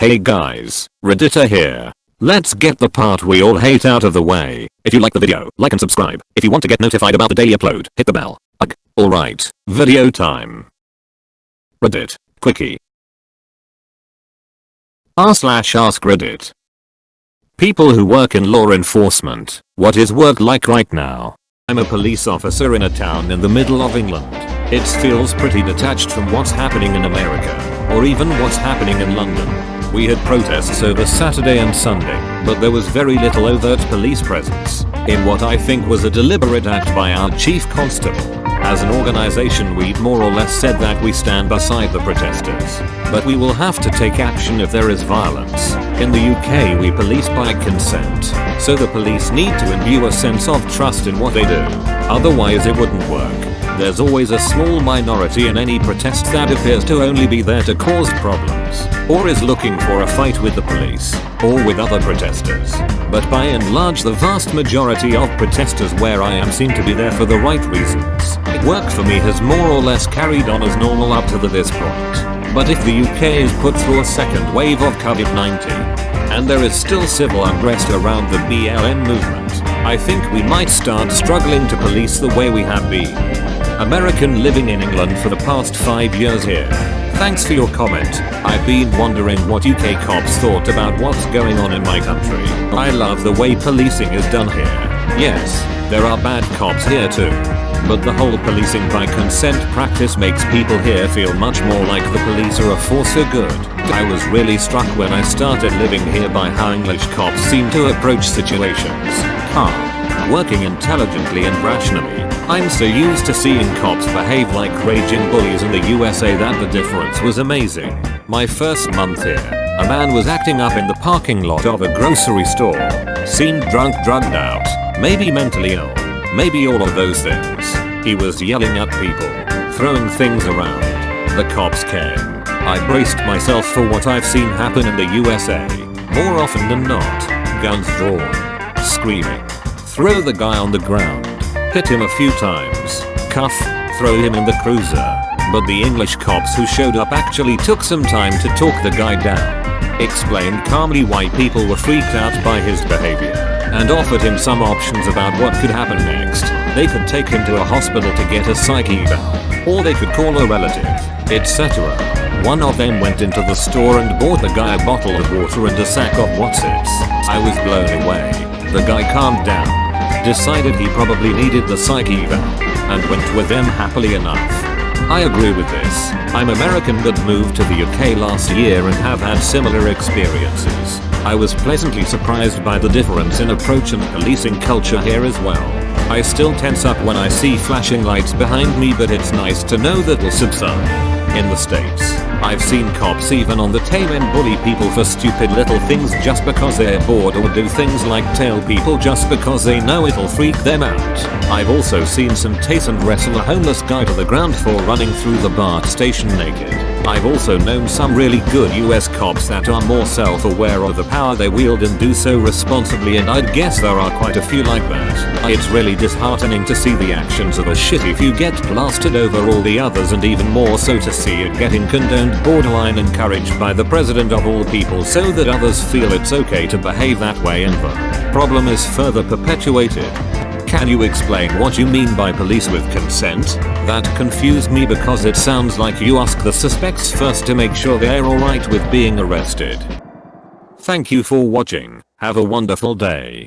Hey guys, Reddita here. Let's get the part we all hate out of the way. If you like the video, like and subscribe. If you want to get notified about the daily upload, hit the bell. Alright, video time. Reddit, quickie. r/askreddit. People who work in law enforcement, what is work like right now? I'm a police officer in a town in the middle of England. It feels pretty detached from what's happening in America, or even what's happening in London. We had protests over Saturday and Sunday, but there was very little overt police presence, in what I think was a deliberate act by our chief constable. As an organization, we've more or less said that we stand beside the protesters, but we will have to take action if there is violence. In the UK, we police by consent, so the police need to imbue a sense of trust in what they do, otherwise it wouldn't work. There's always a small minority in any protest that appears to only be there to cause problems, or is looking for a fight with the police, or with other protesters. But by and large, the vast majority of protesters where I am seem to be there for the right reasons. Work for me has more or less carried on as normal up to this point. But if the UK is put through a second wave of COVID-19, and there is still civil unrest around the BLM movement, I think we might start struggling to police the way we have been. American living in England for the past 5 years here. Thanks for your comment. I've been wondering what UK cops thought about what's going on in my country. I love the way policing is done here. Yes, there are bad cops here too. But the whole policing by consent practice makes people here feel much more like the police are a force for good. I was really struck when I started living here by how English cops seem to approach situations. Calm, working intelligently and rationally. I'm so used to seeing cops behave like raging bullies in the USA that the difference was amazing. My first month here, a man was acting up in the parking lot of a grocery store. Seemed drunk, drugged out, maybe mentally ill, maybe all of those things. He was yelling at people, throwing things around. The cops came. I braced myself for what I've seen happen in the USA. More often than not, guns drawn, screaming. Throw the guy on the ground. Hit him a few times, cuff, throw him in the cruiser. But the English cops who showed up actually took some time to talk the guy down, explained calmly why people were freaked out by his behavior, and offered him some options about what could happen next. They could take him to a hospital to get a psych eval, or they could call a relative, etc. One of them went into the store and bought the guy a bottle of water and a sack of What's-Its. I was blown away. The guy calmed down, decided he probably needed the psych eval, and went with them happily enough. I agree with this. I'm American but moved to the UK last year and have had similar experiences. I was pleasantly surprised by the difference in approach and policing culture here as well. I still tense up when I see flashing lights behind me, but it's nice to know that will subside. In the States, I've seen cops even on the tame and bully people for stupid little things just because they're bored, or do things like tail people just because they know it'll freak them out. I've also seen some tase and wrestle a homeless guy to the ground for running through the BART station naked. I've also known some really good US cops that are more self-aware of the power they wield and do so responsibly, and I'd guess there are quite a few like that. It's really disheartening to see the actions of a shitty few get plastered over all the others, and even more so to see it getting condoned, borderline encouraged by the president of all people, so that others feel it's okay to behave that way and the problem is further perpetuated. Can you explain what you mean by police with consent? That confused me because it sounds like you ask the suspects first to make sure they're alright with being arrested. Thank you for watching. Have a wonderful day.